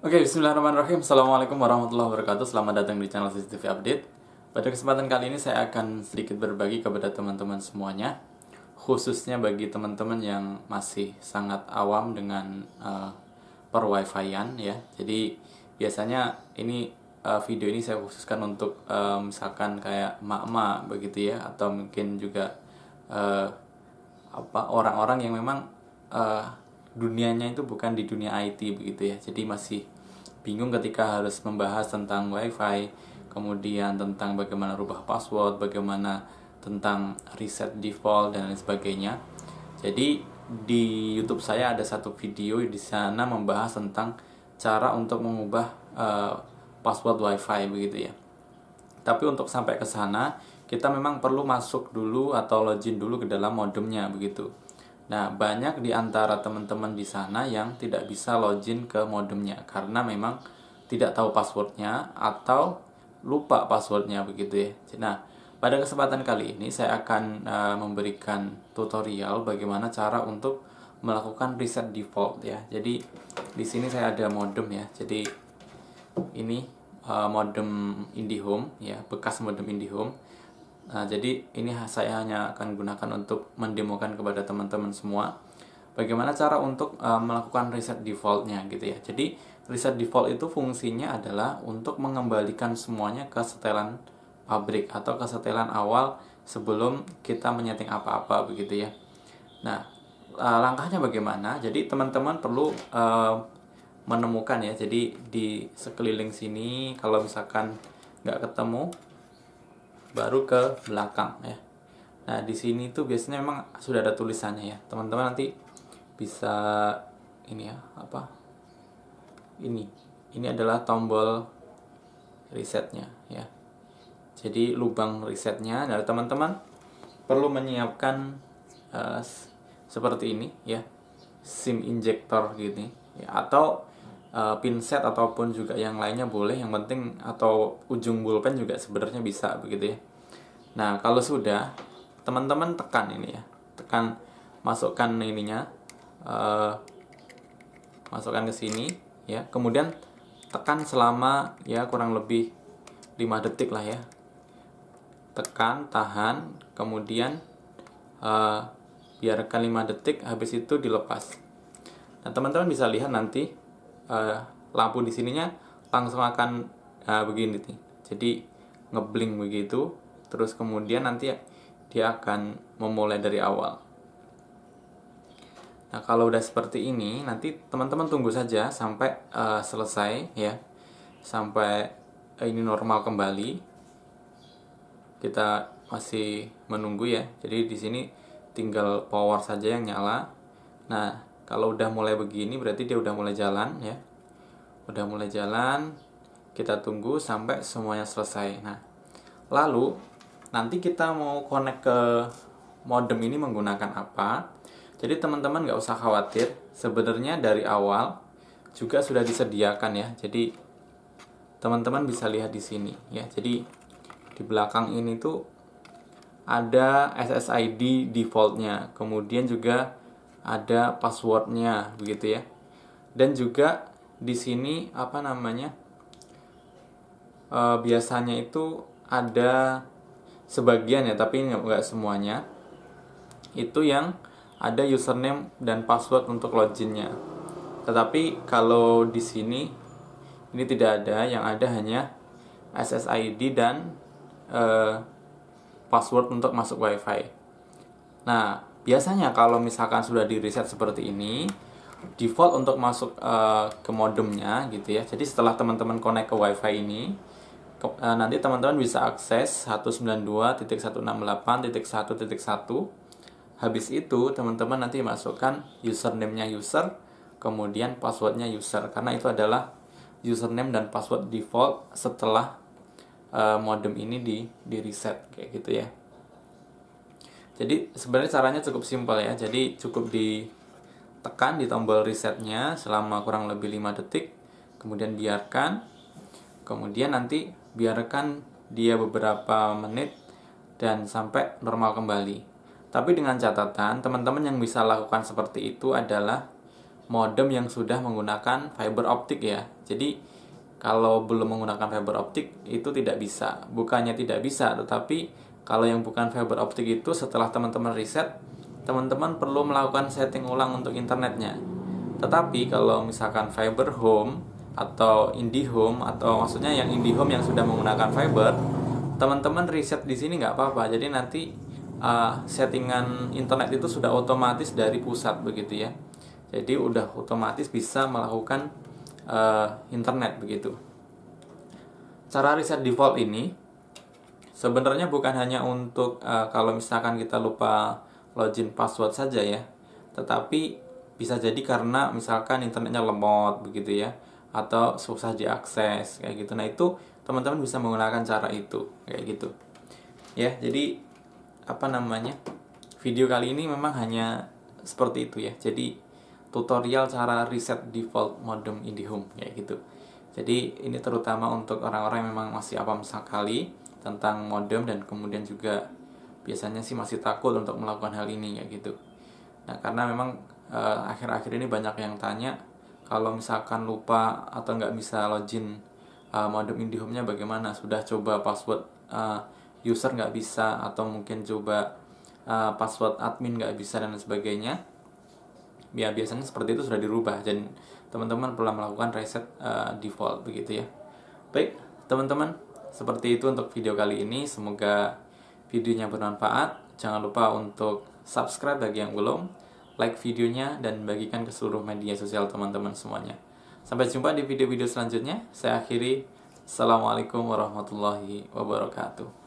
Oke, bismillahirrahmanirrahim. Assalamualaikum warahmatullahi wabarakatuh. Selamat datang di channel CCTV Update. Pada kesempatan kali ini saya akan sedikit berbagi kepada teman-teman semuanya, khususnya bagi teman-teman yang masih sangat awam dengan per wifi-an ya. Jadi biasanya ini video ini saya khususkan untuk misalkan kayak emak-emak begitu ya, atau mungkin juga eh, orang-orang yang memang dunianya itu bukan di dunia IT begitu ya. Jadi masih bingung ketika harus membahas tentang WiFi, kemudian tentang bagaimana rubah password, bagaimana tentang reset default dan lain sebagainya. Jadi di YouTube saya ada satu video di sana membahas tentang cara untuk mengubah password WiFi begitu ya. Tapi untuk sampai ke sana, kita memang perlu masuk dulu atau login dulu ke dalam modemnya begitu. Nah, banyak di antara teman-teman di sana yang tidak bisa login ke modemnya karena memang tidak tahu passwordnya atau lupa passwordnya begitu ya. Nah, pada kesempatan kali ini saya akan memberikan tutorial bagaimana cara untuk melakukan reset default ya. Jadi di sini saya ada modem ya. Jadi ini modem IndiHome ya, bekas modem IndiHome. Nah, jadi ini saya hanya akan gunakan untuk mendemokan kepada teman-teman semua bagaimana cara untuk melakukan reset defaultnya gitu ya. Jadi reset default itu fungsinya adalah untuk mengembalikan semuanya ke setelan pabrik atau ke setelan awal sebelum kita menyeting apa-apa begitu ya. Nah, langkahnya bagaimana? Jadi teman-teman perlu menemukan ya. Jadi di sekeliling sini kalau misalkan nggak ketemu, baru ke belakang ya. Nah, di sini tuh biasanya memang sudah ada tulisannya ya. Teman-teman nanti bisa ini ya, apa? Ini. Ini adalah tombol resetnya ya. Jadi lubang resetnya dari teman-teman perlu menyiapkan seperti ini ya. SIM injector gitu ya, atau pinset ataupun juga yang lainnya boleh, yang penting, atau ujung pulpen juga sebenarnya bisa begitu ya. Nah, kalau sudah, teman-teman tekan ini ya, tekan, masukkan ininya, masukkan ke sini ya, kemudian tekan selama ya kurang lebih 5 detik lah ya, tekan, tahan, kemudian biarkan 5 detik, habis itu dilepas. Nah, teman-teman bisa lihat nanti lampu di sininya langsung akan begini nih. Jadi ngeblink begitu, terus kemudian nanti dia akan memulai dari awal. Nah, kalau udah seperti ini, nanti teman-teman tunggu saja sampai selesai ya, sampai ini normal kembali. Kita masih menunggu ya. Jadi di sini tinggal power saja yang nyala. Nah, kalau udah mulai begini berarti dia udah mulai jalan ya. Udah mulai jalan, kita tunggu sampai semuanya selesai. Nah, lalu nanti kita mau connect ke modem ini menggunakan apa? Jadi teman-teman nggak usah khawatir, sebenarnya dari awal juga sudah disediakan ya. Jadi teman-teman bisa lihat di sini ya. Jadi di belakang ini tuh ada SSID defaultnya, kemudian juga ada passwordnya begitu ya. Dan juga di sini apa namanya, biasanya itu ada sebagian ya, tapi nggak semuanya, itu yang ada username dan password untuk loginnya. Tetapi kalau di sini ini tidak ada, yang ada hanya SSID dan password untuk masuk WiFi. Nah, biasanya kalau misalkan sudah di reset seperti ini, default untuk masuk ke modemnya gitu ya. Jadi setelah teman-teman connect ke WiFi ini, nanti teman-teman bisa akses 192.168.1.1. Habis itu teman-teman nanti masukkan username-nya user, kemudian password-nya user, karena itu adalah username dan password default setelah modem ini di reset kayak gitu ya. Jadi sebenarnya caranya cukup simpel ya. Jadi cukup ditekan di tombol resetnya selama kurang lebih 5 detik, kemudian biarkan, kemudian nanti biarkan dia beberapa menit dan sampai normal kembali. Tapi dengan catatan, teman-teman yang bisa lakukan seperti itu adalah modem yang sudah menggunakan fiber optik ya. Jadi kalau belum menggunakan fiber optik itu tidak bisa. Bukannya tidak bisa, tetapi kalau yang bukan fiber optik itu setelah teman-teman riset, teman-teman perlu melakukan setting ulang untuk internetnya. Tetapi kalau misalkan fiber home atau IndiHome, atau maksudnya yang IndiHome yang sudah menggunakan fiber, teman-teman riset di sini nggak apa-apa. Jadi nanti settingan internet itu sudah otomatis dari pusat begitu ya. Jadi udah otomatis bisa melakukan internet begitu. Cara reset default ini sebenarnya bukan hanya untuk kalau misalkan kita lupa login password saja ya, tetapi bisa jadi karena misalkan internetnya lemot begitu ya, atau susah diakses kayak gitu. Nah itu teman-teman bisa menggunakan cara itu kayak gitu ya. Jadi video kali ini memang hanya seperti itu ya. Jadi tutorial cara reset default modem IndiHome kayak gitu. Jadi ini terutama untuk orang-orang yang memang masih awam sekali tentang modem, dan kemudian juga biasanya sih masih takut untuk melakukan hal ini kayak gitu. Nah karena memang akhir-akhir ini banyak yang tanya, kalau misalkan lupa atau nggak bisa login modem IndiHome-nya bagaimana? Sudah coba password user nggak bisa, atau mungkin coba password admin nggak bisa dan sebagainya. Ya biasanya seperti itu sudah dirubah, dan teman-teman perlu melakukan reset default begitu ya. Baik teman-teman, seperti itu untuk video kali ini. Semoga videonya bermanfaat. Jangan lupa untuk subscribe bagi yang belum, like videonya, dan bagikan ke seluruh media sosial teman-teman semuanya. Sampai jumpa di video-video selanjutnya. Saya akhiri. Assalamualaikum warahmatullahi wabarakatuh.